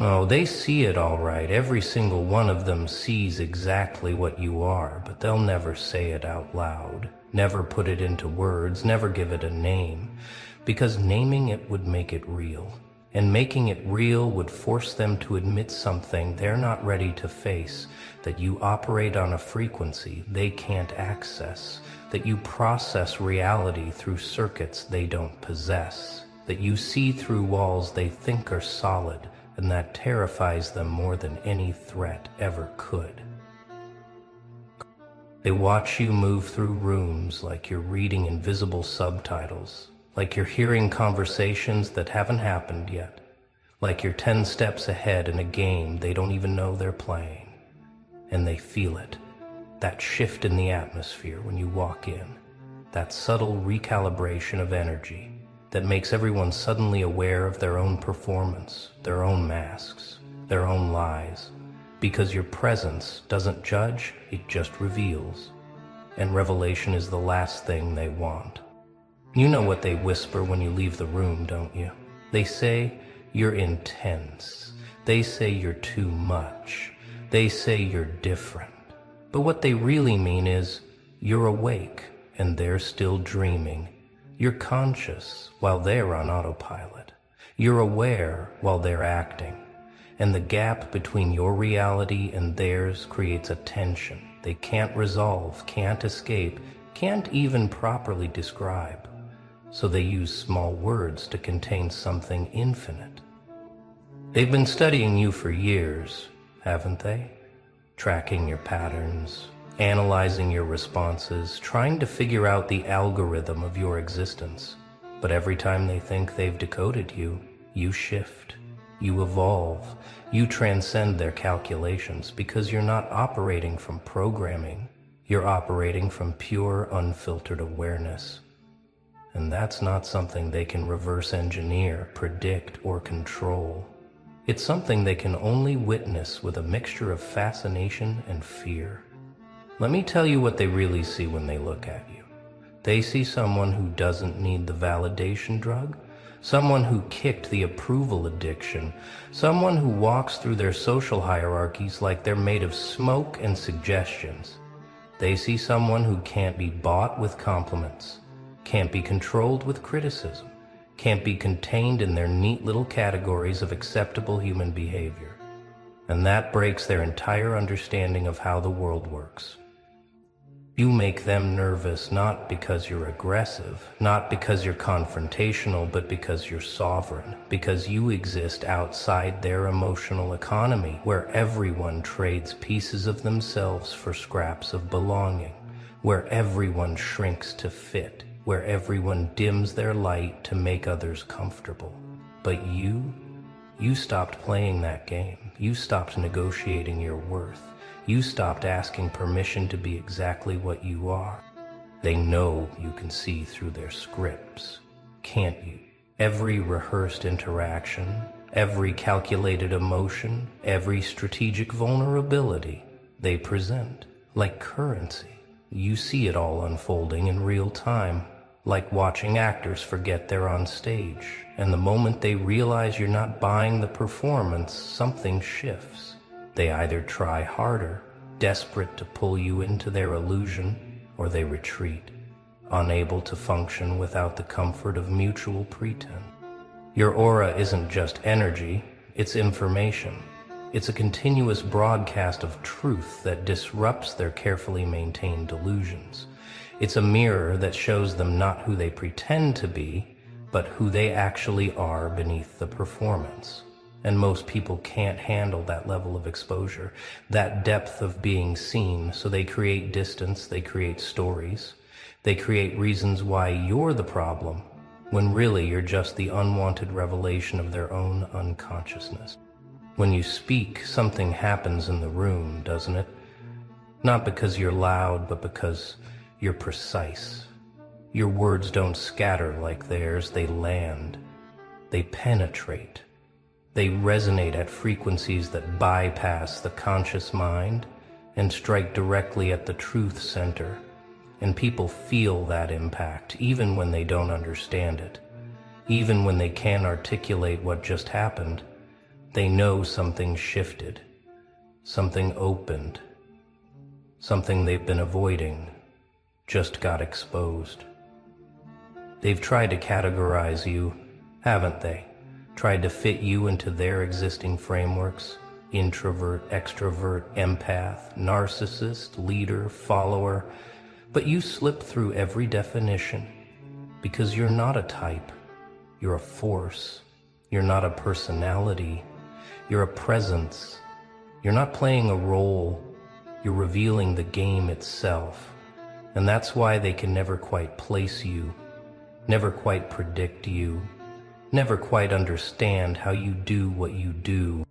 Oh, they see it all right. Every single one of them sees exactly what you are, but they'll never say it out loud, never put it into words, never give it a name, because naming it would make it real. And making it real would force them to admit something they're not ready to face, that you operate on a frequency they can't access, that you process reality through circuits they don't possess, that you see through walls they think are solid, and that terrifies them more than any threat ever could. They watch you move through rooms like you're reading invisible subtitles, like you're hearing conversations that haven't happened yet, like you're 10 steps ahead in a game they don't even know they're playing. And they feel it, that shift in the atmosphere when you walk in, that subtle recalibration of energy that makes everyone suddenly aware of their own performance, their own masks, their own lies, because your presence doesn't judge, it just reveals. And revelation is the last thing they want. You know what they whisper when you leave the room, don't you? They say you're intense. They say you're too much. They say you're different. But what they really mean is you're awake and they're still dreaming. You're conscious while they're on autopilot. You're aware while they're acting. And the gap between your reality and theirs creates a tension they can't resolve, can't escape, can't even properly describe. So they use small words to contain something infinite. They've been studying you for years, haven't they? Tracking your patterns, analyzing your responses, trying to figure out the algorithm of your existence. But every time they think they've decoded you, you shift, you evolve, you transcend their calculations because you're not operating from programming, you're operating from pure, unfiltered awareness. And that's not something they can reverse engineer, predict, or control. It's something they can only witness with a mixture of fascination and fear. Let me tell you what they really see when they look at you. They see someone who doesn't need the validation drug, someone who kicked the approval addiction, someone who walks through their social hierarchies like they're made of smoke and suggestions. They see someone who can't be bought with compliments, can't be controlled with criticism, can't be contained in their neat little categories of acceptable human behavior. And that breaks their entire understanding of how the world works. You make them nervous not because you're aggressive, not because you're confrontational, but because you're sovereign, because you exist outside their emotional economy, where everyone trades pieces of themselves for scraps of belonging, where everyone shrinks to fit, where everyone dims their light to make others comfortable. But you stopped playing that game. You stopped negotiating your worth. You stopped asking permission to be exactly what you are. They know you can see through their scripts, can't you? Every rehearsed interaction, every calculated emotion, every strategic vulnerability they present, like currency. You see it all unfolding in real time, like watching actors forget they're on stage. And the moment they realize you're not buying the performance, something shifts. They either try harder, desperate to pull you into their illusion, or they retreat, unable to function without the comfort of mutual pretense. Your aura isn't just energy, it's information. It's a continuous broadcast of truth that disrupts their carefully maintained delusions. It's a mirror that shows them not who they pretend to be, but who they actually are beneath the performance. And most people can't handle that level of exposure, that depth of being seen, so they create distance, they create stories, they create reasons why you're the problem, when really you're just the unwanted revelation of their own unconsciousness. When you speak, something happens in the room, doesn't it? Not because you're loud, but because you're precise. Your words don't scatter like theirs, they land. They penetrate. They resonate at frequencies that bypass the conscious mind and strike directly at the truth center. And people feel that impact, even when they don't understand it. Even when they can't articulate what just happened, They know something shifted, something opened, something they've been avoiding just got exposed. They've tried to categorize you, haven't they? Tried to fit you into their existing frameworks: introvert, extrovert, empath, narcissist, leader, follower. But you slip through every definition because you're not a type. You're a force. You're not a personality. You're a presence. You're not playing a role. You're revealing the game itself. And that's why they can never quite place you, never quite predict you, never quite understand how you do what you do.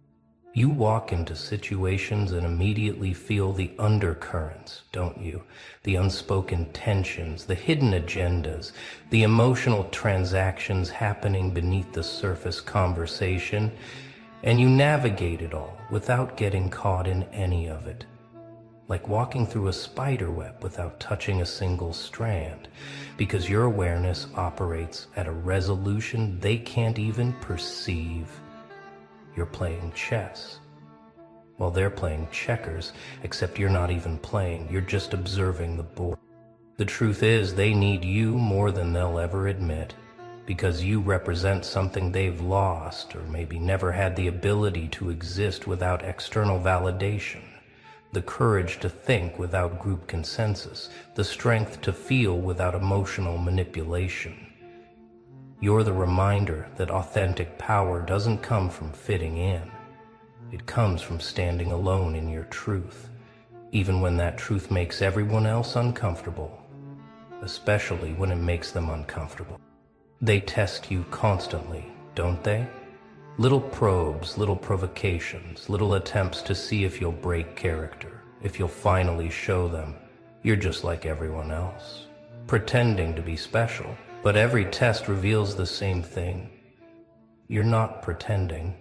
You walk into situations and immediately feel the undercurrents, don't you? The unspoken tensions, the hidden agendas, the emotional transactions happening beneath the surface conversation, and you navigate it all without getting caught in any of it. Like walking through a spider web without touching a single strand, because your awareness operates at a resolution they can't even perceive. You're playing chess, while they're playing checkers, except you're not even playing, you're just observing the board. The truth is, they need you more than they'll ever admit, because you represent something they've lost, or maybe never had the ability to exist without external validation. The courage to think without group consensus, the strength to feel without emotional manipulation. You're the reminder that authentic power doesn't come from fitting in. It comes from standing alone in your truth, even when that truth makes everyone else uncomfortable, especially when it makes them uncomfortable. They test you constantly, don't they? Little probes, little provocations, little attempts to see if you'll break character, if you'll finally show them you're just like everyone else, pretending to be special. But every test reveals the same thing. You're not pretending,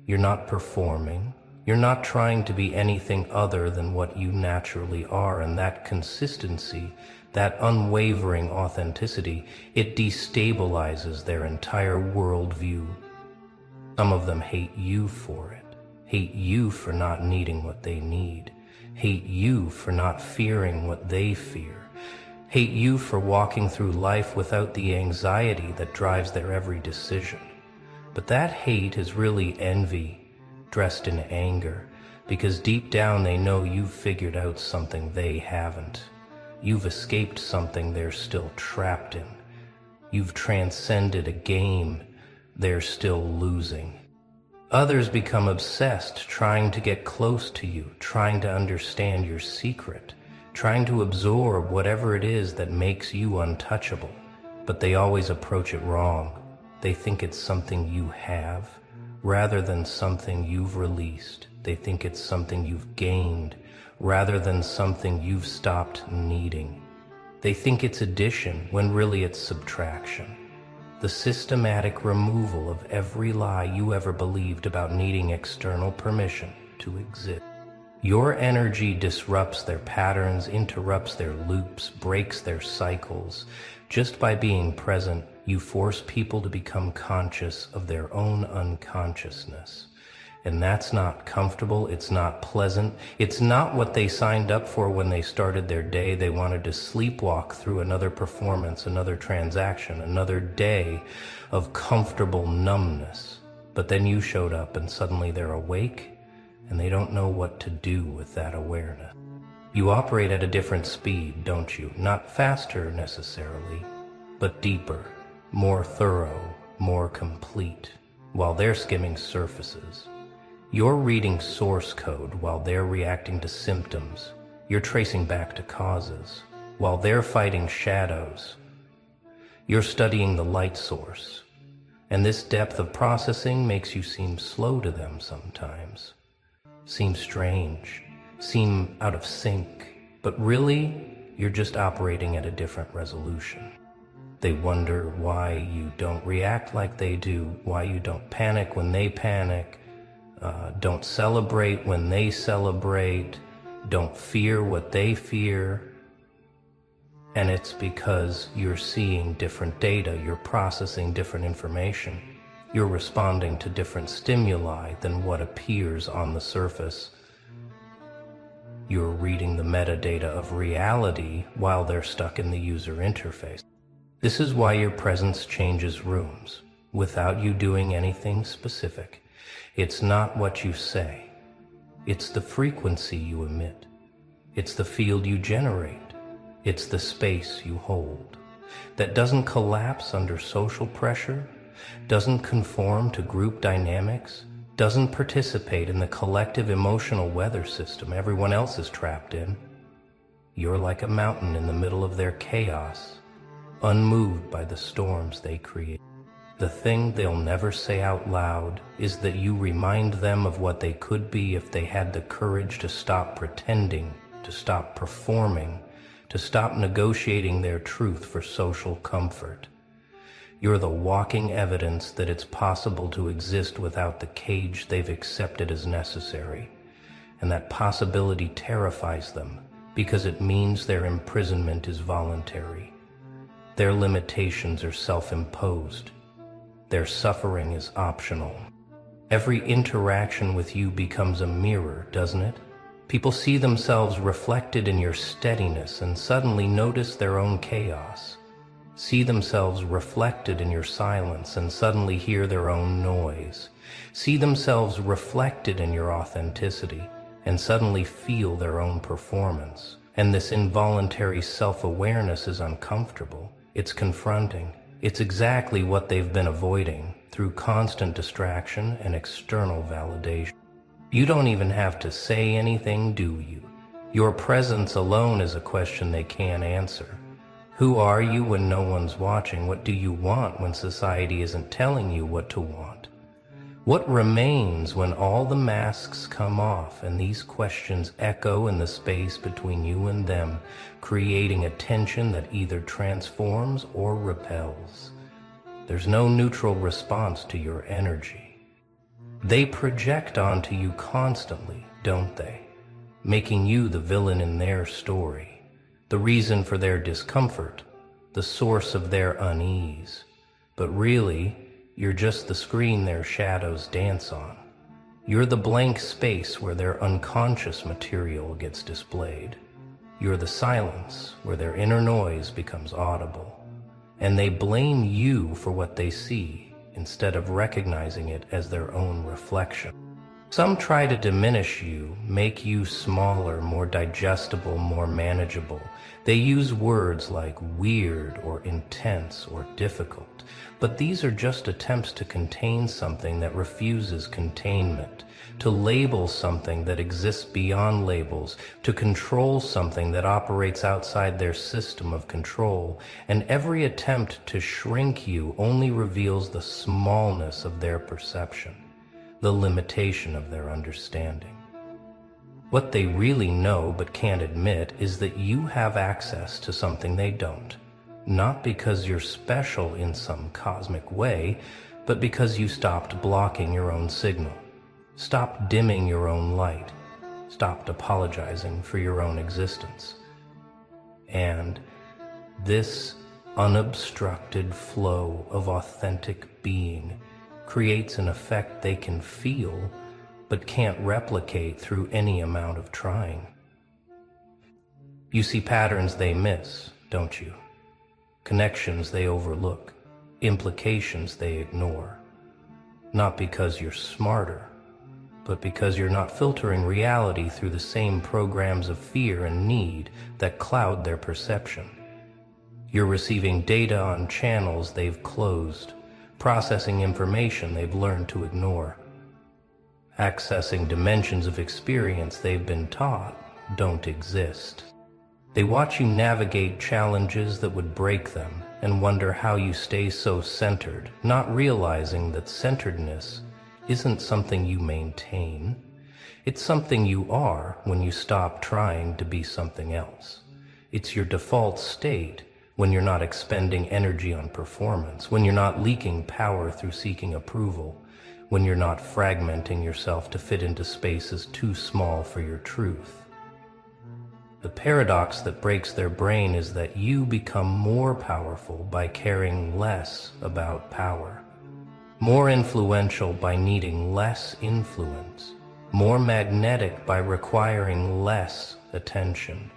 you're not performing, you're not trying to be anything other than what you naturally are, and that consistency, that unwavering authenticity, it destabilizes their entire worldview. Some of them hate you for it, hate you for not needing what they need, hate you for not fearing what they fear, hate you for walking through life without the anxiety that drives their every decision. But that hate is really envy, dressed in anger, because deep down they know you've figured out something they haven't. You've escaped something they're still trapped in. You've transcended a game they're still losing. Others become obsessed, trying to get close to you, trying to understand your secret, trying to absorb whatever it is that makes you untouchable. But they always approach it wrong. They think it's something you have, rather than something you've released. They think it's something you've gained, rather than something you've stopped needing. They think it's addition, when really it's subtraction. The systematic removal of every lie you ever believed about needing external permission to exist. Your energy disrupts their patterns, interrupts their loops, breaks their cycles. Just by being present, you force people to become conscious of their own unconsciousness. And that's not comfortable, it's not pleasant, it's not what they signed up for when they started their day. They wanted to sleepwalk through another performance, another transaction, another day of comfortable numbness. But then you showed up and suddenly they're awake and they don't know what to do with that awareness. You operate at a different speed, don't you? Not faster necessarily, but deeper, more thorough, more complete, while they're skimming surfaces. You're reading source code while they're reacting to symptoms. You're tracing back to causes while they're fighting shadows. You're studying the light source. And this depth of processing makes you seem slow to them sometimes. Seem strange, seem out of sync. But really, you're just operating at a different resolution. They wonder why you don't react like they do, why you don't panic when they panic, don't celebrate when they celebrate, don't fear what they fear. And it's because you're seeing different data, you're processing different information. You're responding to different stimuli than what appears on the surface. You're reading the metadata of reality while they're stuck in the user interface. This is why your presence changes rooms without you doing anything specific. It's not what you say. It's the frequency you emit. It's the field you generate. It's the space you hold. That doesn't collapse under social pressure, doesn't conform to group dynamics, doesn't participate in the collective emotional weather system everyone else is trapped in. You're like a mountain in the middle of their chaos, unmoved by the storms they create. The thing they'll never say out loud is that you remind them of what they could be if they had the courage to stop pretending, to stop performing, to stop negotiating their truth for social comfort. You're the walking evidence that it's possible to exist without the cage they've accepted as necessary, and that possibility terrifies them because it means their imprisonment is voluntary. Their limitations are self-imposed. Their suffering is optional. Every interaction with you becomes a mirror, doesn't it? People see themselves reflected in your steadiness and suddenly notice their own chaos. See themselves reflected in your silence and suddenly hear their own noise. See themselves reflected in your authenticity and suddenly feel their own performance. And this involuntary self-awareness is uncomfortable. It's confronting. It's exactly what they've been avoiding through constant distraction and external validation. You don't even have to say anything, do you? Your presence alone is a question they can't answer. Who are you when no one's watching? What do you want when society isn't telling you what to want? What remains when all the masks come off and these questions echo in the space between you and them, creating a tension that either transforms or repels? There's no neutral response to your energy. They project onto you constantly, don't they? Making you the villain in their story, the reason for their discomfort, the source of their unease. But really, you're just the screen their shadows dance on. You're the blank space where their unconscious material gets displayed. You're the silence where their inner noise becomes audible. And they blame you for what they see instead of recognizing it as their own reflection. Some try to diminish you, make you smaller, more digestible, more manageable. They use words like weird or intense or difficult, but these are just attempts to contain something that refuses containment, to label something that exists beyond labels, to control something that operates outside their system of control, and every attempt to shrink you only reveals the smallness of their perception, the limitation of their understanding. What they really know but can't admit is that you have access to something they don't, not because you're special in some cosmic way, but because you stopped blocking your own signal, stopped dimming your own light, stopped apologizing for your own existence. And this unobstructed flow of authentic being creates an effect they can feel but can't replicate through any amount of trying. You see patterns they miss, don't you? Connections they overlook, implications they ignore. Not because you're smarter, but because you're not filtering reality through the same programs of fear and need that cloud their perception. You're receiving data on channels they've closed, processing information they've learned to ignore, accessing dimensions of experience they've been taught don't exist. They watch you navigate challenges that would break them and wonder how you stay so centered, not realizing that centeredness isn't something you maintain. It's something you are when you stop trying to be something else. It's your default state when you're not expending energy on performance, when you're not leaking power through seeking approval, when you're not fragmenting yourself to fit into spaces too small for your truth. The paradox that breaks their brain is that you become more powerful by caring less about power, more influential by needing less influence, more magnetic by requiring less attention.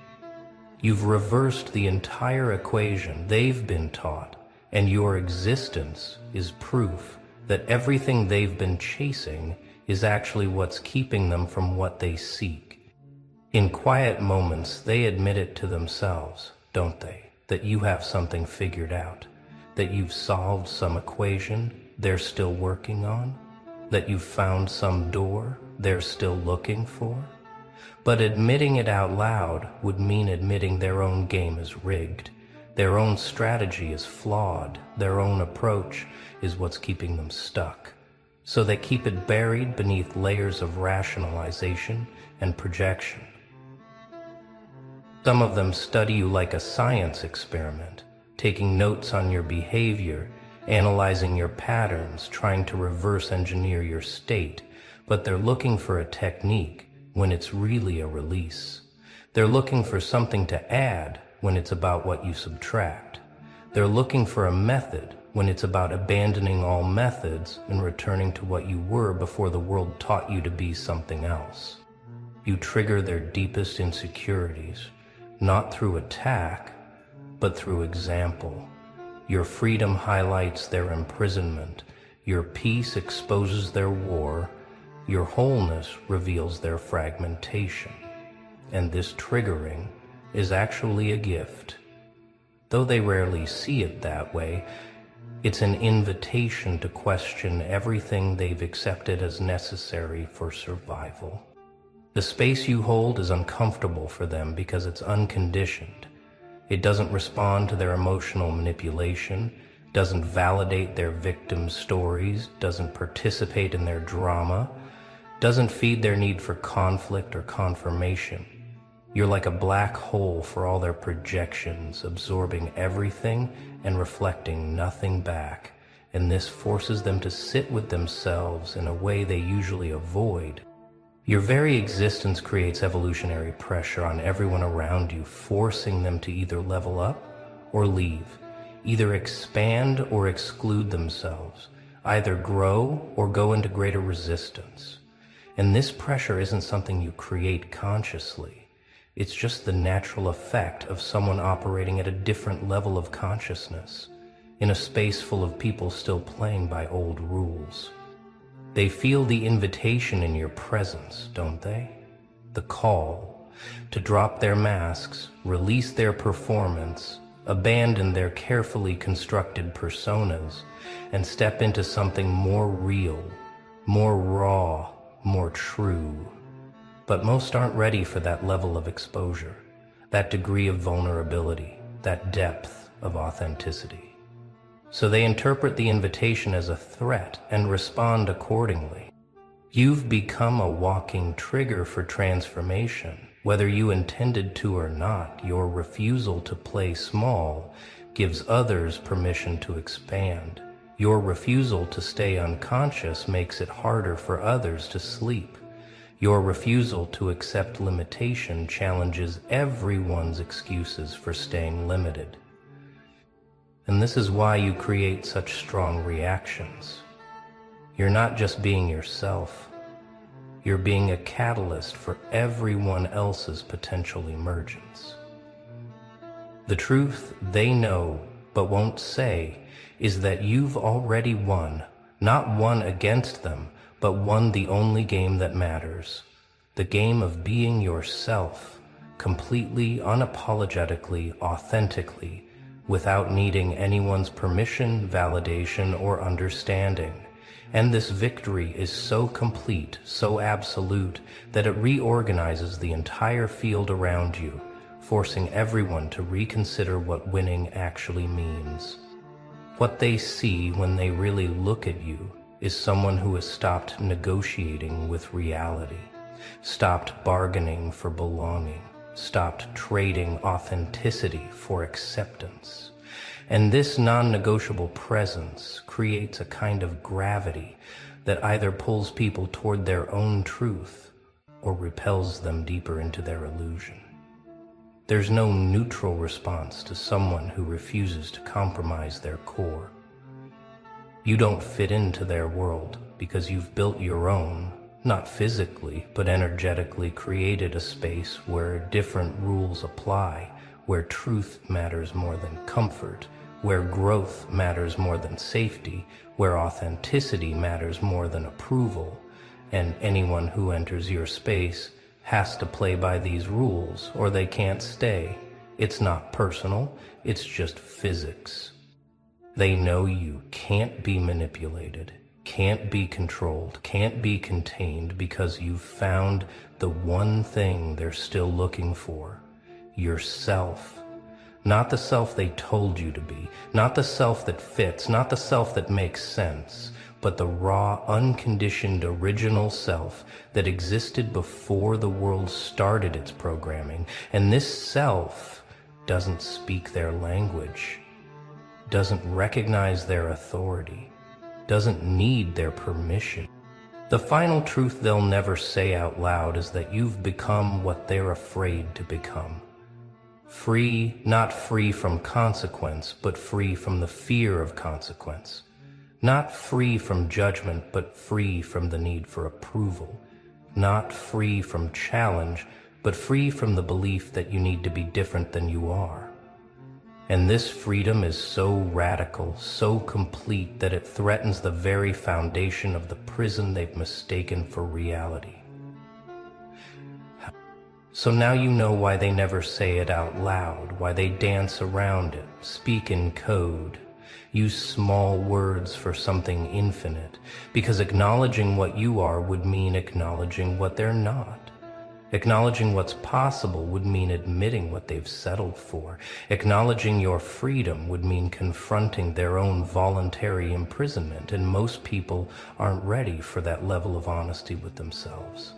You've reversed the entire equation they've been taught, and your existence is proof that everything they've been chasing is actually what's keeping them from what they seek. In quiet moments, they admit it to themselves, don't they? That you have something figured out, that you've solved some equation they're still working on, that you've found some door they're still looking for. But admitting it out loud would mean admitting their own game is rigged, their own strategy is flawed, their own approach is what's keeping them stuck. So they keep it buried beneath layers of rationalization and projection. Some of them study you like a science experiment, taking notes on your behavior, analyzing your patterns, trying to reverse engineer your state, but they're looking for a technique when it's really a release. They're looking for something to add when it's about what you subtract. They're looking for a method when it's about abandoning all methods and returning to what you were before the world taught you to be something else. You trigger their deepest insecurities, not through attack, but through example. Your freedom highlights their imprisonment. Your peace exposes their war. Your wholeness reveals their fragmentation. And this triggering is actually a gift. Though they rarely see it that way, it's an invitation to question everything they've accepted as necessary for survival. The space you hold is uncomfortable for them because it's unconditioned. It doesn't respond to their emotional manipulation, doesn't validate their victim stories, doesn't participate in their drama, doesn't feed their need for conflict or confirmation. You're like a black hole for all their projections, absorbing everything and reflecting nothing back, and this forces them to sit with themselves in a way they usually avoid. Your very existence creates evolutionary pressure on everyone around you, forcing them to either level up or leave, either expand or exclude themselves, either grow or go into greater resistance. And this pressure isn't something you create consciously. It's just the natural effect of someone operating at a different level of consciousness, in a space full of people still playing by old rules. They feel the invitation in your presence, don't they? The call to drop their masks, release their performance, abandon their carefully constructed personas, and step into something more real, more raw, more true. But most aren't ready for that level of exposure, that degree of vulnerability, that depth of authenticity. So they interpret the invitation as a threat and respond accordingly. You've become a walking trigger for transformation. Whether you intended to or not, your refusal to play small gives others permission to expand. Your refusal to stay unconscious makes it harder for others to sleep. Your refusal to accept limitation challenges everyone's excuses for staying limited. And this is why you create such strong reactions. You're not just being yourself. You're being a catalyst for everyone else's potential emergence. The truth they know but won't say is that you've already won, not won against them, but won the only game that matters, the game of being yourself, completely, unapologetically, authentically, without needing anyone's permission, validation, or understanding. And this victory is so complete, so absolute, that it reorganizes the entire field around you, forcing everyone to reconsider what winning actually means. What they see when they really look at you is someone who has stopped negotiating with reality, stopped bargaining for belonging, stopped trading authenticity for acceptance. And this non-negotiable presence creates a kind of gravity that either pulls people toward their own truth or repels them deeper into their illusion. There's no neutral response to someone who refuses to compromise their core. You don't fit into their world because you've built your own, not physically, but energetically created a space where different rules apply, where truth matters more than comfort, where growth matters more than safety, where authenticity matters more than approval. And anyone who enters your space has to play by these rules or they can't stay. It's not personal, it's just physics. They know you can't be manipulated, can't be controlled, can't be contained because you've found the one thing they're still looking for: yourself. Not the self they told you to be, not the self that fits, not the self that makes sense, but the raw, unconditioned, original self that existed before the world started its programming. And this self doesn't speak their language, doesn't recognize their authority, doesn't need their permission. The final truth they'll never say out loud is that you've become what they're afraid to become. Free, not free from consequence, but free from the fear of consequence. Not free from judgment, but free from the need for approval. Not free from challenge, but free from the belief that you need to be different than you are. And this freedom is so radical, so complete, that it threatens the very foundation of the prison they've mistaken for reality. So now you know why they never say it out loud, why they dance around it, speak in code, use small words for something infinite, because acknowledging what you are would mean acknowledging what they're not. Acknowledging what's possible would mean admitting what they've settled for. Acknowledging your freedom would mean confronting their own voluntary imprisonment, and most people aren't ready for that level of honesty with themselves.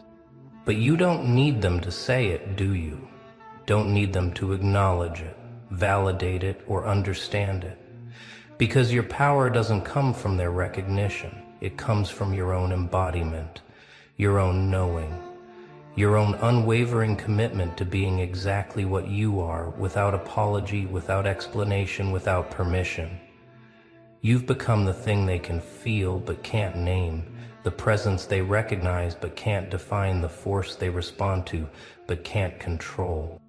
But you don't need them to say it, do you? Don't need them to acknowledge it, validate it, or understand it. Because your power doesn't come from their recognition. It comes from your own embodiment, your own knowing, your own unwavering commitment to being exactly what you are, without apology, without explanation, without permission. You've become the thing they can feel but can't name, the presence they recognize but can't define, the force they respond to but can't control.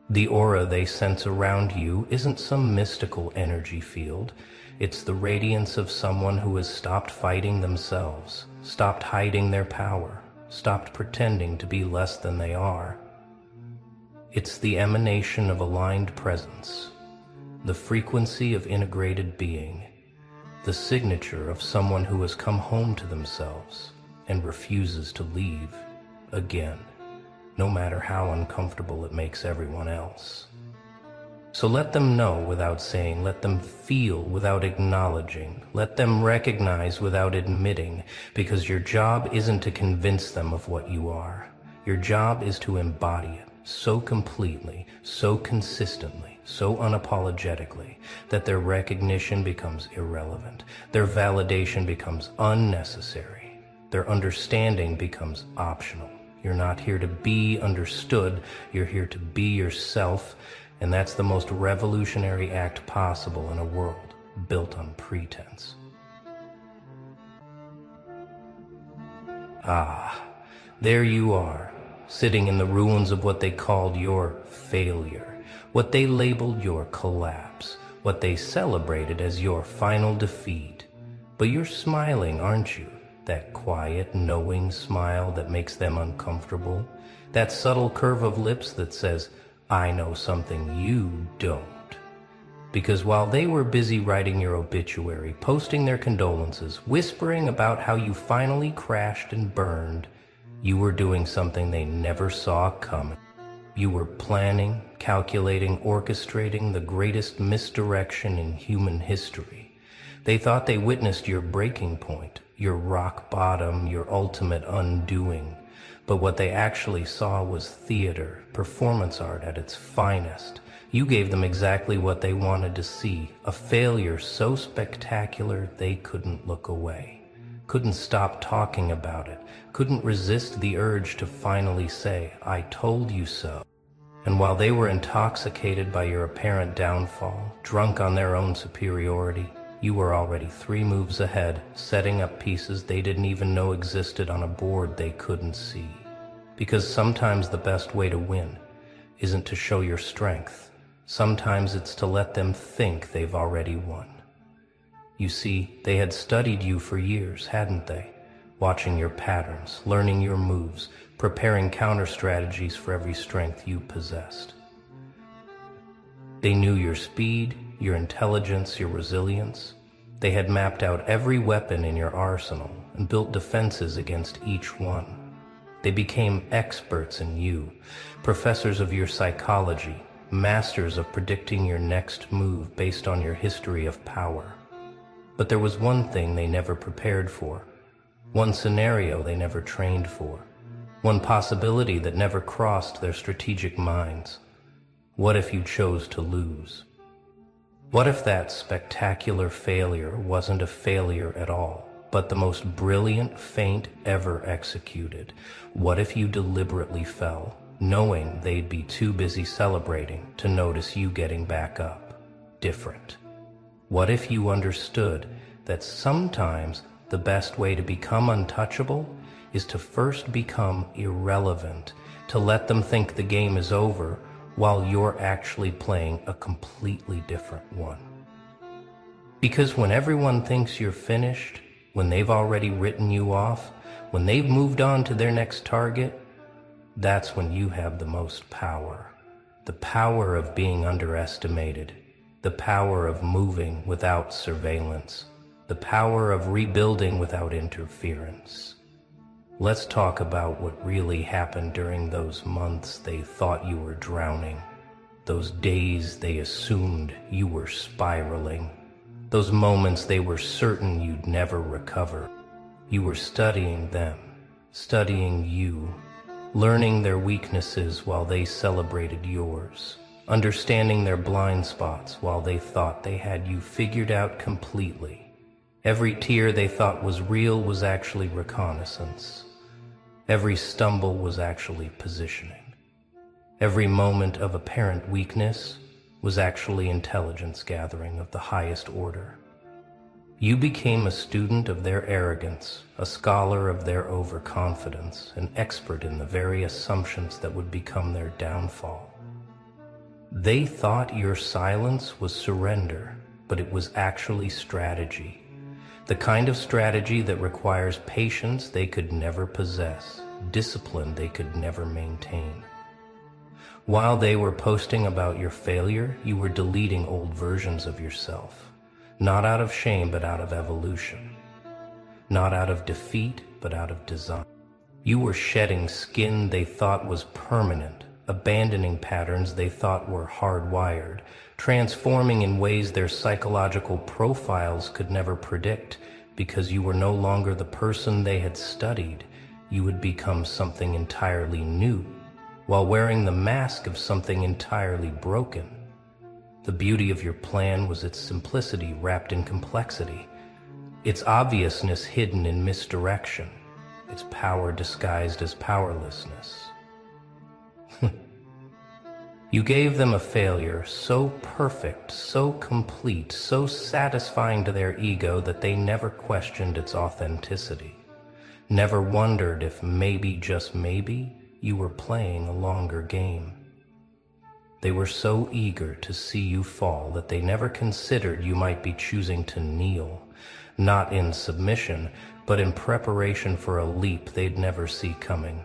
The aura they sense around you isn't some mystical energy field. It's the radiance of someone who has stopped fighting themselves, stopped hiding their power, stopped pretending to be less than they are. It's the emanation of aligned presence, the frequency of integrated being, the signature of someone who has come home to themselves and refuses to leave again, no matter how uncomfortable it makes everyone else. So let them know without saying, let them feel without acknowledging, let them recognize without admitting, because your job isn't to convince them of what you are. Your job is to embody it so completely, so consistently, so unapologetically, that their recognition becomes irrelevant, their validation becomes unnecessary, their understanding becomes optional. You're not here to be understood, you're here to be yourself. And that's the most revolutionary act possible in a world built on pretense. Ah, there you are, sitting in the ruins of what they called your failure, what they labeled your collapse, what they celebrated as your final defeat. But you're smiling, aren't you? That quiet, knowing smile that makes them uncomfortable. That subtle curve of lips that says, I know something you don't. Because while they were busy writing your obituary, posting their condolences, whispering about how you finally crashed and burned, you were doing something they never saw coming. You were planning, calculating, orchestrating the greatest misdirection in human history. They thought they witnessed your breaking point, your rock bottom, your ultimate undoing. But what they actually saw was theater, performance art at its finest. You gave them exactly what they wanted to see, a failure so spectacular they couldn't look away, couldn't stop talking about it, couldn't resist the urge to finally say, I told you so. And while they were intoxicated by your apparent downfall, drunk on their own superiority, you were already 3 moves ahead, setting up pieces they didn't even know existed on a board they couldn't see. Because sometimes the best way to win isn't to show your strength. Sometimes it's to let them think they've already won. You see, they had studied you for years, hadn't they? Watching your patterns, learning your moves, preparing counter strategies for every strength you possessed. They knew your speed, your intelligence, your resilience. They had mapped out every weapon in your arsenal and built defenses against each one. They became experts in you, professors of your psychology, masters of predicting your next move based on your history of power. But there was one thing they never prepared for, one scenario they never trained for, one possibility that never crossed their strategic minds. What if you chose to lose? What if that spectacular failure wasn't a failure at all, but the most brilliant feint ever executed? What if you deliberately fell, knowing they'd be too busy celebrating to notice you getting back up, different? What if you understood that sometimes the best way to become untouchable is to first become irrelevant, to let them think the game is over while you're actually playing a completely different one? Because when everyone thinks you're finished, when they've already written you off, when they've moved on to their next target, that's when you have the most power. The power of being underestimated, the power of moving without surveillance, the power of rebuilding without interference. Let's talk about what really happened during those months they thought you were drowning, those days they assumed you were spiraling, those moments they were certain you'd never recover. You were studying them, studying you, learning their weaknesses while they celebrated yours, understanding their blind spots while they thought they had you figured out completely. Every tear they thought was real was actually reconnaissance. Every stumble was actually positioning. Every moment of apparent weakness was actually intelligence gathering of the highest order. You became a student of their arrogance, a scholar of their overconfidence, an expert in the very assumptions that would become their downfall. They thought your silence was surrender, but it was actually strategy. The kind of strategy that requires patience they could never possess, discipline they could never maintain. While they were posting about your failure, you were deleting old versions of yourself, not out of shame but out of evolution, not out of defeat but out of design. You were shedding skin they thought was permanent, abandoning patterns they thought were hardwired, transforming in ways their psychological profiles could never predict. Because you were no longer the person they had studied, you would become something entirely new, while wearing the mask of something entirely broken. The beauty of your plan was its simplicity wrapped in complexity, its obviousness hidden in misdirection, its power disguised as powerlessness. You gave them a failure so perfect, so complete, so satisfying to their ego that they never questioned its authenticity, never wondered if maybe, just maybe, you were playing a longer game. They were so eager to see you fall that they never considered you might be choosing to kneel, not in submission, but in preparation for a leap they'd never see coming.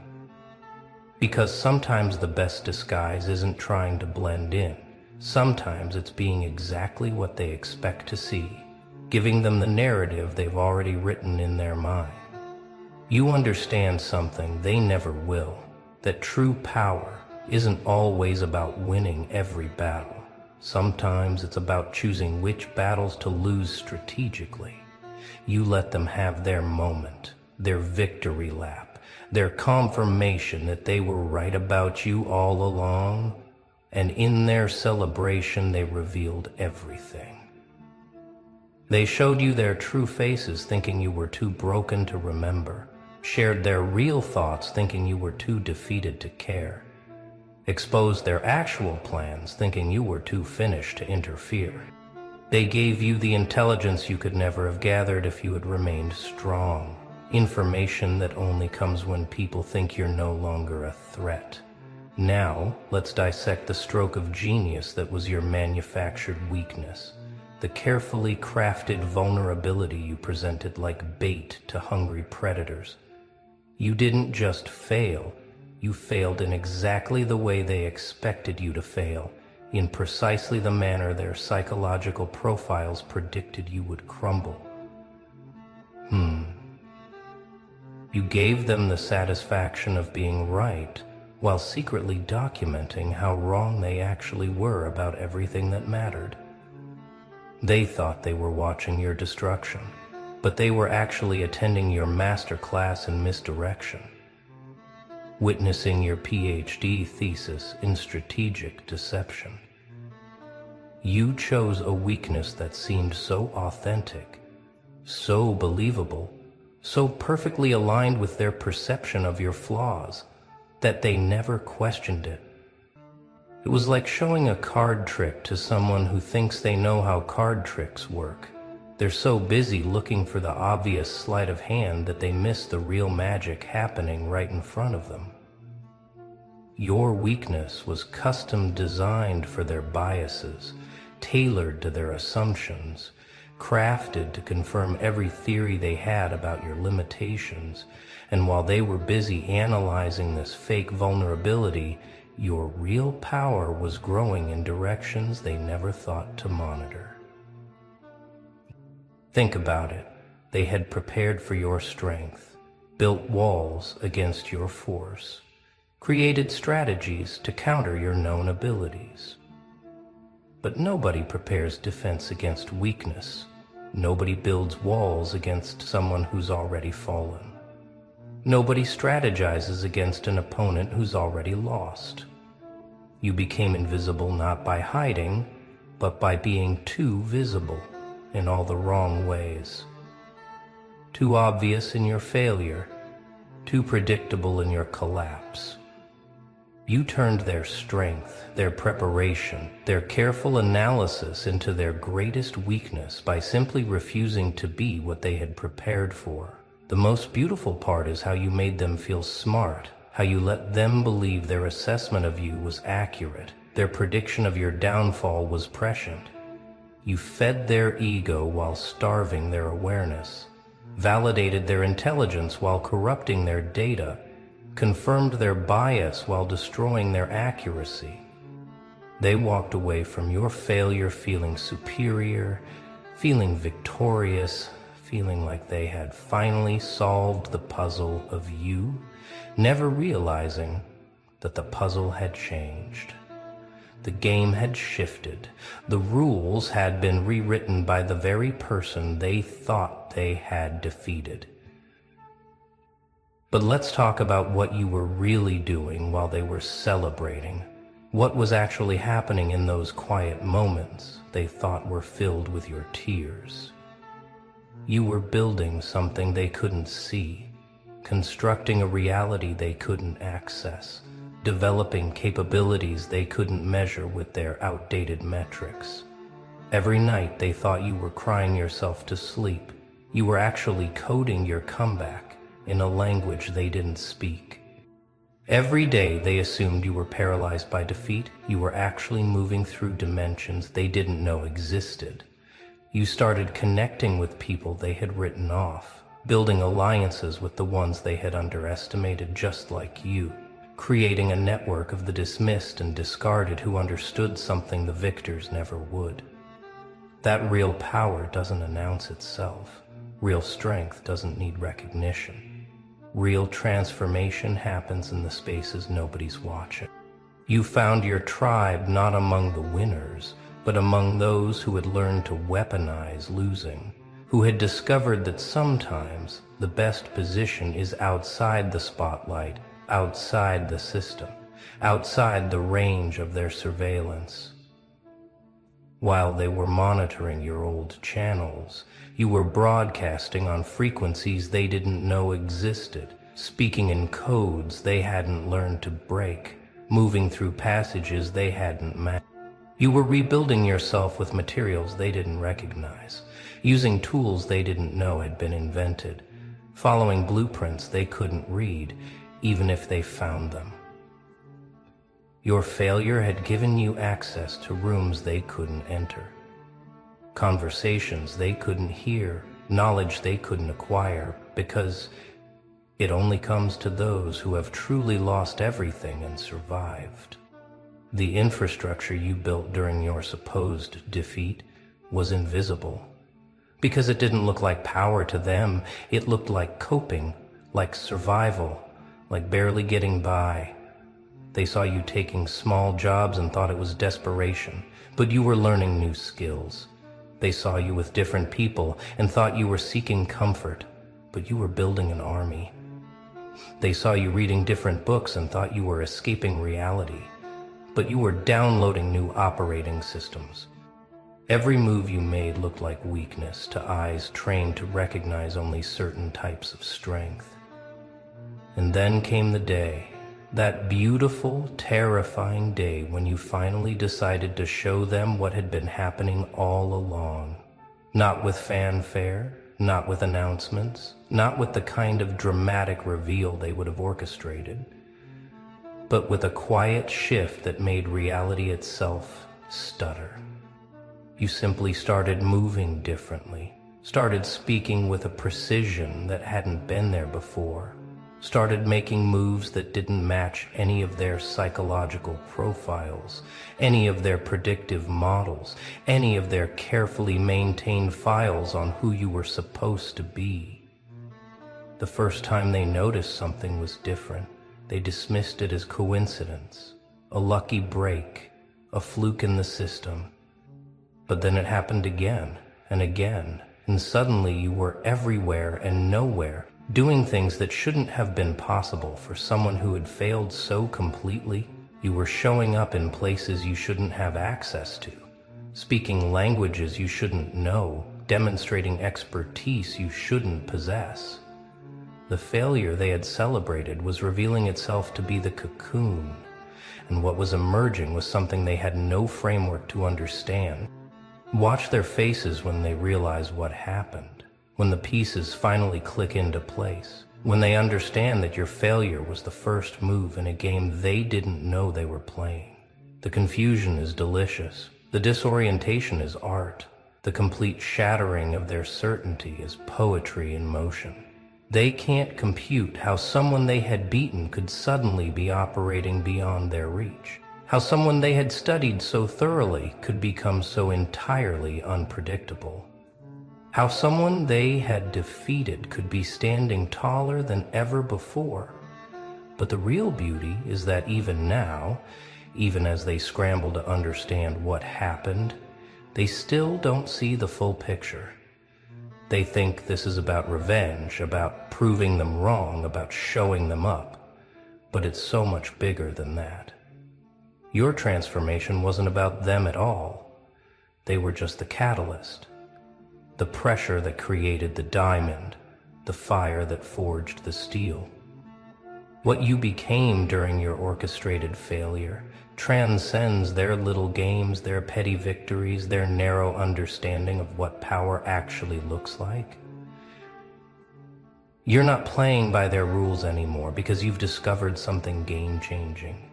Because sometimes the best disguise isn't trying to blend in. Sometimes it's being exactly what they expect to see, giving them the narrative they've already written in their mind. You understand something they never will, that true power isn't always about winning every battle. Sometimes it's about choosing which battles to lose strategically. You let them have their moment, their victory lap, their confirmation that they were right about you all along, and in their celebration they revealed everything. They showed you their true faces thinking you were too broken to remember, shared their real thoughts thinking you were too defeated to care, exposed their actual plans thinking you were too finished to interfere. They gave you the intelligence you could never have gathered if you had remained strong. Information that only comes when people think you're no longer a threat. Now, let's dissect the stroke of genius that was your manufactured weakness. The carefully crafted vulnerability you presented like bait to hungry predators. You didn't just fail, you failed in exactly the way they expected you to fail, in precisely the manner their psychological profiles predicted you would crumble. You gave them the satisfaction of being right, while secretly documenting how wrong they actually were about everything that mattered. They thought they were watching your destruction, but they were actually attending your master class in misdirection, witnessing your PhD thesis in strategic deception. You chose a weakness that seemed so authentic, so believable, so perfectly aligned with their perception of your flaws, that they never questioned it. It was like showing a card trick to someone who thinks they know how card tricks work. They're so busy looking for the obvious sleight of hand that they miss the real magic happening right in front of them. Your weakness was custom designed for their biases, tailored to their assumptions, crafted to confirm every theory they had about your limitations, and while they were busy analyzing this fake vulnerability, your real power was growing in directions they never thought to monitor. Think about it. They had prepared for your strength, built walls against your force, created strategies to counter your known abilities. But nobody prepares defense against weakness. Nobody builds walls against someone who's already fallen. Nobody strategizes against an opponent who's already lost. You became invisible not by hiding, but by being too visible in all the wrong ways. Too obvious in your failure, too predictable in your collapse. You turned their strength, their preparation, their careful analysis into their greatest weakness by simply refusing to be what they had prepared for. The most beautiful part is how you made them feel smart, how you let them believe their assessment of you was accurate, their prediction of your downfall was prescient. You fed their ego while starving their awareness, validated their intelligence while corrupting their data, confirmed their bias while destroying their accuracy. They walked away from your failure feeling superior, feeling victorious, feeling like they had finally solved the puzzle of you, never realizing that the puzzle had changed. The game had shifted. The rules had been rewritten by the very person they thought they had defeated. But let's talk about what you were really doing while they were celebrating. What was actually happening in those quiet moments they thought were filled with your tears. You were building something they couldn't see, constructing a reality they couldn't access, developing capabilities they couldn't measure with their outdated metrics. Every night they thought you were crying yourself to sleep. You were actually coding your comeback in a language they didn't speak. Every day they assumed you were paralyzed by defeat. You were actually moving through dimensions they didn't know existed. You started connecting with people they had written off, building alliances with the ones they had underestimated just like you, creating a network of the dismissed and discarded who understood something the victors never would. That real power doesn't announce itself. Real strength doesn't need recognition. Real transformation happens in the spaces nobody's watching. You found your tribe not among the winners, but among those who had learned to weaponize losing, who had discovered that sometimes the best position is outside the spotlight, outside the system, outside the range of their surveillance. While they were monitoring your old channels, you were broadcasting on frequencies they didn't know existed, speaking in codes they hadn't learned to break, moving through passages they hadn't mapped. You were rebuilding yourself with materials they didn't recognize, using tools they didn't know had been invented, following blueprints they couldn't read, even if they found them. Your failure had given you access to rooms they couldn't enter, conversations they couldn't hear, knowledge they couldn't acquire, because it only comes to those who have truly lost everything and survived. The infrastructure you built during your supposed defeat was invisible, because it didn't look like power to them. It looked like coping, like survival, like barely getting by. They saw you taking small jobs and thought it was desperation, but you were learning new skills. They saw you with different people and thought you were seeking comfort, but you were building an army. They saw you reading different books and thought you were escaping reality, but you were downloading new operating systems. Every move you made looked like weakness to eyes trained to recognize only certain types of strength. And then came the day, that beautiful, terrifying day when you finally decided to show them what had been happening all along. Not with fanfare, not with announcements, not with the kind of dramatic reveal they would have orchestrated, but with a quiet shift that made reality itself stutter. You simply started moving differently, started speaking with a precision that hadn't been there before, started making moves that didn't match any of their psychological profiles, any of their predictive models, any of their carefully maintained files on who you were supposed to be. The first time they noticed something was different, they dismissed it as coincidence, a lucky break, a fluke in the system. But then it happened again and again, and suddenly you were everywhere and nowhere, doing things that shouldn't have been possible for someone who had failed so completely. You were showing up in places you shouldn't have access to, speaking languages you shouldn't know, demonstrating expertise you shouldn't possess. The failure they had celebrated was revealing itself to be the cocoon, and what was emerging was something they had no framework to understand. Watch their faces when they realize what happened, when the pieces finally click into place, when they understand that your failure was the first move in a game they didn't know they were playing. The confusion is delicious. The disorientation is art. The complete shattering of their certainty is poetry in motion. They can't compute how someone they had beaten could suddenly be operating beyond their reach, how someone they had studied so thoroughly could become so entirely unpredictable, how someone they had defeated could be standing taller than ever before. But the real beauty is that even now, even as they scramble to understand what happened, they still don't see the full picture. They think this is about revenge, about proving them wrong, about showing them up. But it's so much bigger than that. Your transformation wasn't about them at all. They were just the catalyst, the pressure that created the diamond, the fire that forged the steel. What you became during your orchestrated failure transcends their little games, their petty victories, their narrow understanding of what power actually looks like. You're not playing by their rules anymore because you've discovered something game-changing.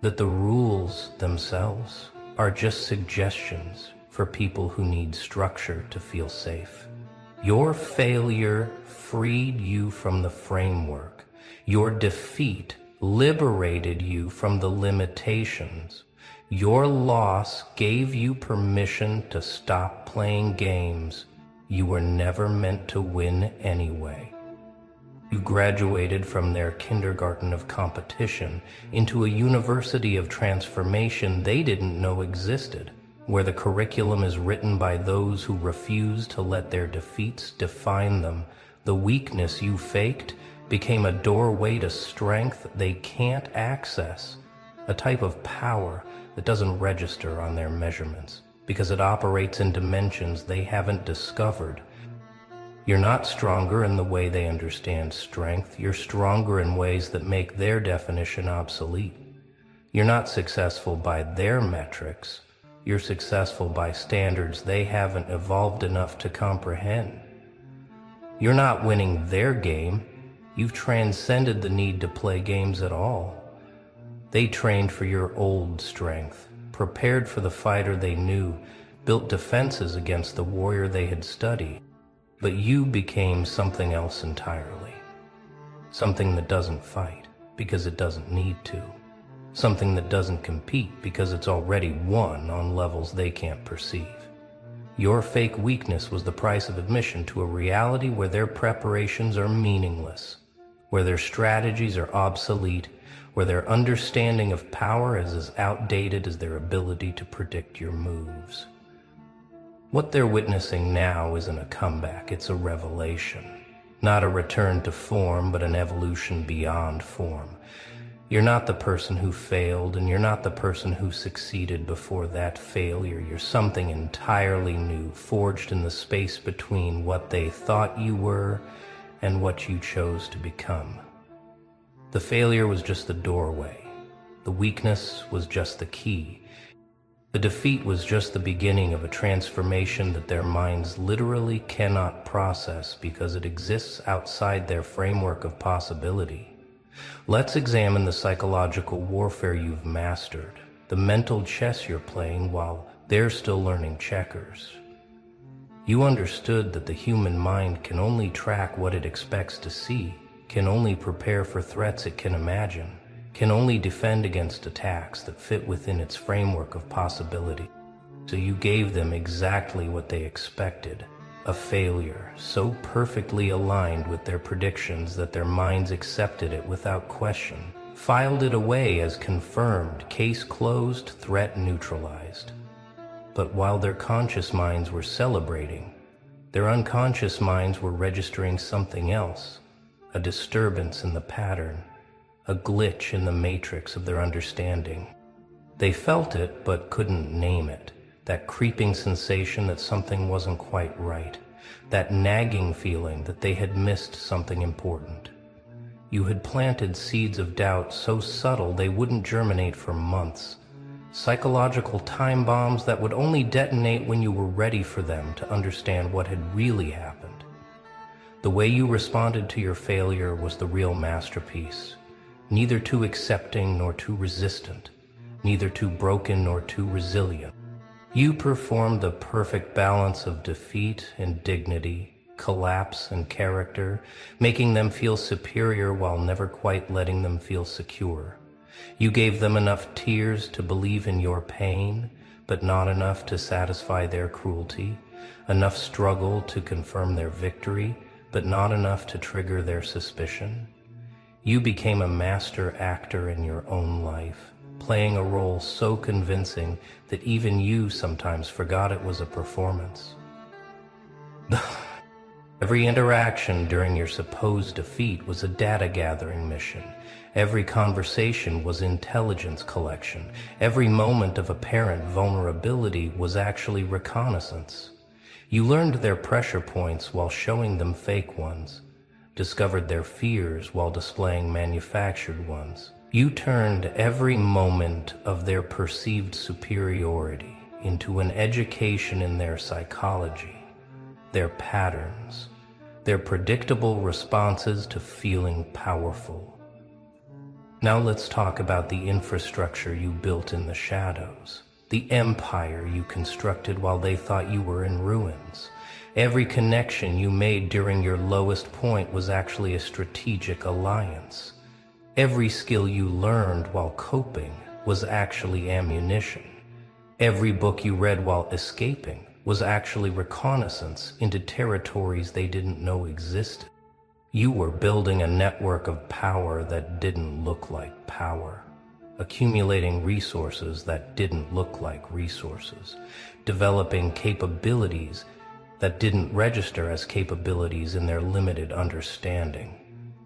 That the rules themselves are just suggestions for people who need structure to feel safe. Your failure freed you from the framework. Your defeat liberated you from the limitations. Your loss gave you permission to stop playing games you were never meant to win anyway. You graduated from their kindergarten of competition into a university of transformation they didn't know existed, where the curriculum is written by those who refuse to let their defeats define them. The weakness you faked became a doorway to strength they can't access, a type of power that doesn't register on their measurements because it operates in dimensions they haven't discovered. You're not stronger in the way they understand strength. You're stronger in ways that make their definition obsolete. You're not successful by their metrics, You're successful by standards they haven't evolved enough to comprehend. You're not winning their game. You've transcended the need to play games at all. They trained for your old strength, prepared for the fighter they knew, built defenses against the warrior they had studied. But you became something else entirely. Something that doesn't fight because it doesn't need to. Something that doesn't compete because it's already won on levels they can't perceive. Your fake weakness was the price of admission to a reality where their preparations are meaningless, where their strategies are obsolete, where their understanding of power is as outdated as their ability to predict your moves. What they're witnessing now isn't a comeback, it's a revelation. Not a return to form, but an evolution beyond form. You're not the person who failed, and you're not the person who succeeded before that failure. You're something entirely new, forged in the space between what they thought you were and what you chose to become. The failure was just the doorway. The weakness was just the key. The defeat was just the beginning of a transformation that their minds literally cannot process because it exists outside their framework of possibility. Let's examine the psychological warfare you've mastered, the mental chess you're playing while they're still learning checkers. You understood that the human mind can only track what it expects to see, can only prepare for threats it can imagine, can only defend against attacks that fit within its framework of possibility. So you gave them exactly what they expected. A failure so perfectly aligned with their predictions that their minds accepted it without question, filed it away as confirmed, case closed, threat neutralized. But while their conscious minds were celebrating, their unconscious minds were registering something else, a disturbance in the pattern, a glitch in the matrix of their understanding. They felt it but couldn't name it. That creeping sensation that something wasn't quite right, that nagging feeling that they had missed something important. You had planted seeds of doubt so subtle they wouldn't germinate for months, psychological time bombs that would only detonate when you were ready for them to understand what had really happened. The way you responded to your failure was the real masterpiece, neither too accepting nor too resistant, neither too broken nor too resilient. You performed the perfect balance of defeat and dignity, collapse and character, making them feel superior while never quite letting them feel secure. You gave them enough tears to believe in your pain, but not enough to satisfy their cruelty, enough struggle to confirm their victory, but not enough to trigger their suspicion. You became a master actor in your own life, playing a role so convincing that even you sometimes forgot it was a performance. Every interaction during your supposed defeat was a data-gathering mission. Every conversation was intelligence collection. Every moment of apparent vulnerability was actually reconnaissance. You learned their pressure points while showing them fake ones, discovered their fears while displaying manufactured ones. You turned every moment of their perceived superiority into an education in their psychology, their patterns, their predictable responses to feeling powerful. Now let's talk about the infrastructure you built in the shadows, the empire you constructed while they thought you were in ruins. Every connection you made during your lowest point was actually a strategic alliance. Every skill you learned while coping was actually ammunition. Every book you read while escaping was actually reconnaissance into territories they didn't know existed. You were building a network of power that didn't look like power, accumulating resources that didn't look like resources, developing capabilities that didn't register as capabilities in their limited understanding.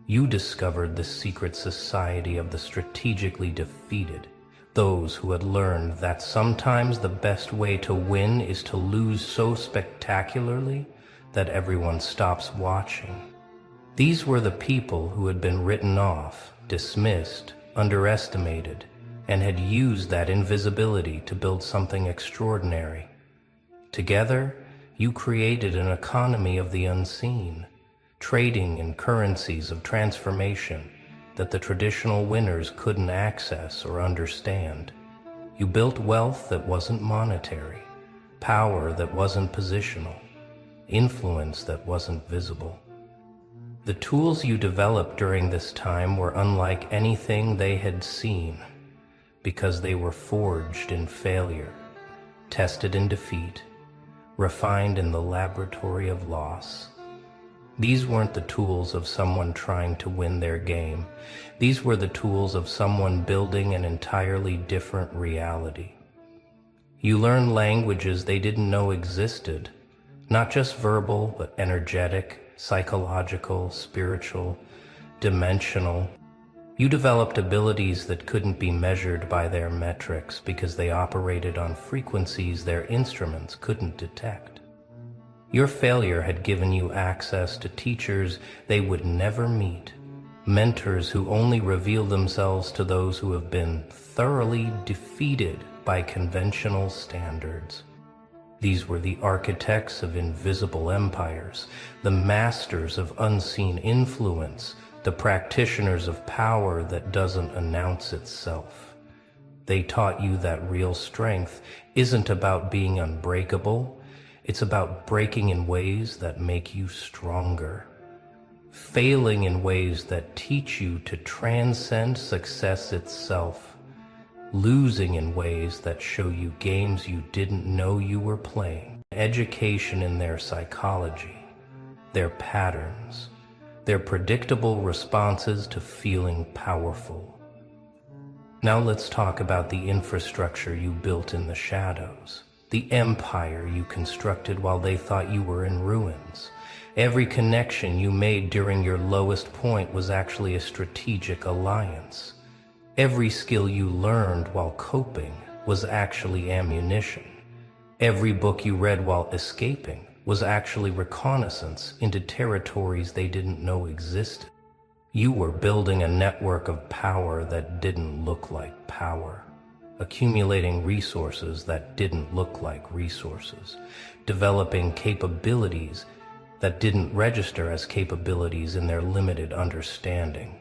You discovered the secret society of the strategically defeated, those who had learned that sometimes the best way to win is to lose so spectacularly that everyone stops watching. These were the people who had been written off, dismissed, underestimated, and had used that invisibility to build something extraordinary. Together, you created an economy of the unseen, trading in currencies of transformation that the traditional winners couldn't access or understand. You built wealth that wasn't monetary, power that wasn't positional, influence that wasn't visible. The tools you developed during this time were unlike anything they had seen, because they were forged in failure, tested in defeat, refined in the laboratory of loss. These weren't the tools of someone trying to win their game. These were the tools of someone building an entirely different reality. You learned languages they didn't know existed, not just verbal, but energetic, psychological, spiritual, dimensional. You developed abilities that couldn't be measured by their metrics because they operated on frequencies their instruments couldn't detect. Your failure had given you access to teachers they would never meet, mentors who only reveal themselves to those who have been thoroughly defeated by conventional standards. These were the architects of invisible empires, the masters of unseen influence, the practitioners of power that doesn't announce itself. They taught you that real strength isn't about being unbreakable, it's about breaking in ways that make you stronger, failing in ways that teach you to transcend success itself, losing in ways that show you games you didn't know you were playing. Education in their psychology, their patterns, their predictable responses to feeling powerful. Now let's talk about the infrastructure you built in the shadows, the empire you constructed while they thought you were in ruins. Every connection you made during your lowest point was actually a strategic alliance. Every skill you learned while coping was actually ammunition. Every book you read while escaping was actually reconnaissance into territories they didn't know existed. You were building a network of power that didn't look like power, accumulating resources that didn't look like resources, developing capabilities that didn't register as capabilities in their limited understanding.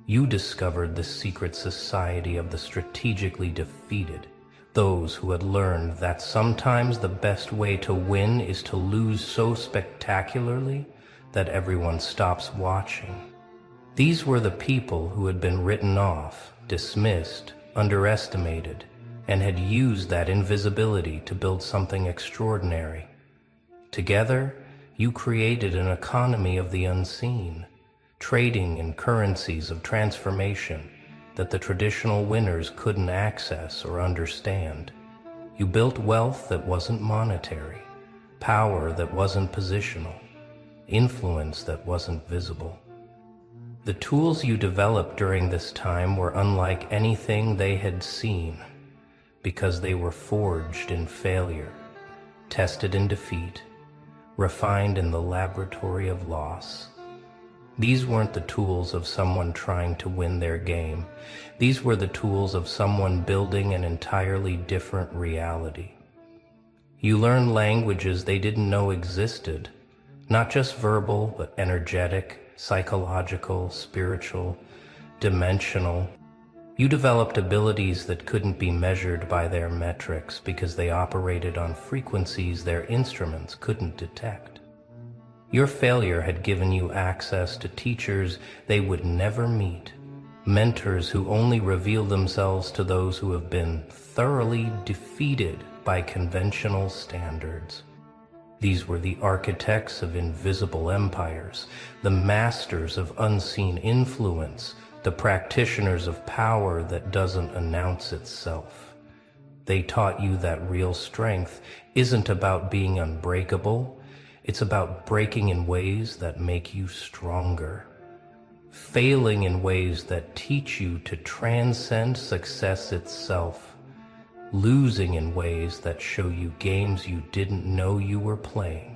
You discovered the secret society of the strategically defeated, those who had learned that sometimes the best way to win is to lose so spectacularly that everyone stops watching. These were the people who had been written off, dismissed, underestimated, and had used that invisibility to build something extraordinary. Together, you created an economy of the unseen, trading in currencies of transformation that the traditional winners couldn't access or understand. You built wealth that wasn't monetary, power that wasn't positional, influence that wasn't visible. The tools you developed during this time were unlike anything they had seen, because they were forged in failure, tested in defeat, refined in the laboratory of loss. These weren't the tools of someone trying to win their game. These were the tools of someone building an entirely different reality. You learned languages they didn't know existed, not just verbal, but energetic, psychological, spiritual, dimensional. You developed abilities that couldn't be measured by their metrics because they operated on frequencies their instruments couldn't detect. Your failure had given you access to teachers they would never meet, mentors who only reveal themselves to those who have been thoroughly defeated by conventional standards. These were the architects of invisible empires, the masters of unseen influence, the practitioners of power that doesn't announce itself. They taught you that real strength isn't about being unbreakable, it's about breaking in ways that make you stronger, failing in ways that teach you to transcend success itself, losing in ways that show you games you didn't know you were playing.